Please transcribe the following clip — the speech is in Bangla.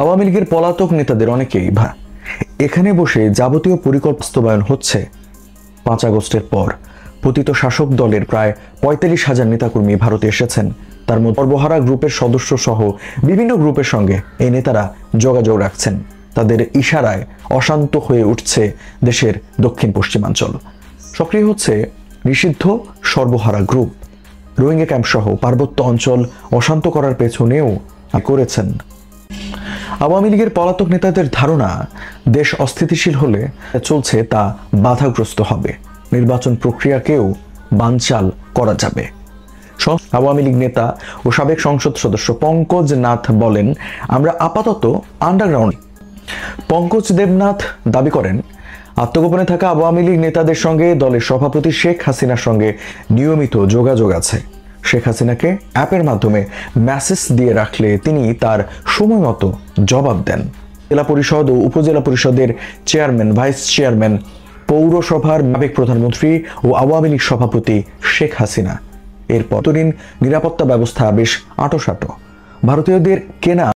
আওয়ামী লীগের পলাতক নেতাদের অনেকেই এখানে বসে যাবতীয় পরিকল্পনা বাস্তবায়ন হচ্ছে। 5 আগস্টের পর পতিত শাসক দলের প্রায় 45,000 নেতাকর্মী ভারতে এসেছেন। তার মধ্যে সর্বহারা গ্রুপের সদস্য সহ বিভিন্ন গ্রুপের সঙ্গে এই নেতারা যোগাযোগ রাখছেন। তাদের ইশারায় অশান্ত হয়ে উঠছে দেশের দক্ষিণ পশ্চিমাঞ্চল। সক্রিয় হচ্ছে নিষিদ্ধ সর্বহারা গ্রুপ। রোহিঙ্গা ক্যাম্প সহ পার্বত্য অঞ্চল অশান্ত করার পেছনেও করেছেন। আওয়ামী লীগের পলাতক নেতাদের ধারণা, দেশ অস্থিতিশীল হলে চলছে তা বাধাগ্রস্ত হবে, নির্বাচন প্রক্রিয়াকেও বানচাল করা যাবে। আওয়ামী লীগ নেতা ও সাবেক সংসদ সদস্য পঙ্কজ নাথ বলেন, আমরা আপাতত আন্ডারগ্রাউন্ড। পঙ্কজ দেবনাথ দাবি করেন, আত্মগোপনে থাকা আওয়ামী লীগ নেতাদের সঙ্গে দলের সভাপতি শেখ হাসিনার সঙ্গে নিয়মিত যোগাযোগ আছে। শেখ হাসিনাকে অ্যাপের মাধ্যমে মেসেজ দিয়ে রাখলে তিনি তার সময় মতো জবাব দেন। জেলা পরিষদ ও উপজেলা পরিষদের চেয়ারম্যান, ভাইস চেয়ারম্যান, পৌরসভার সাবেক প্রধানমন্ত্রী ও আওয়ামী লীগ সভাপতি শেখ হাসিনা। এরপর নিরাপত্তা ব্যবস্থা বেশ আঁটোসাঁটো। ভারতীয়দের কেনা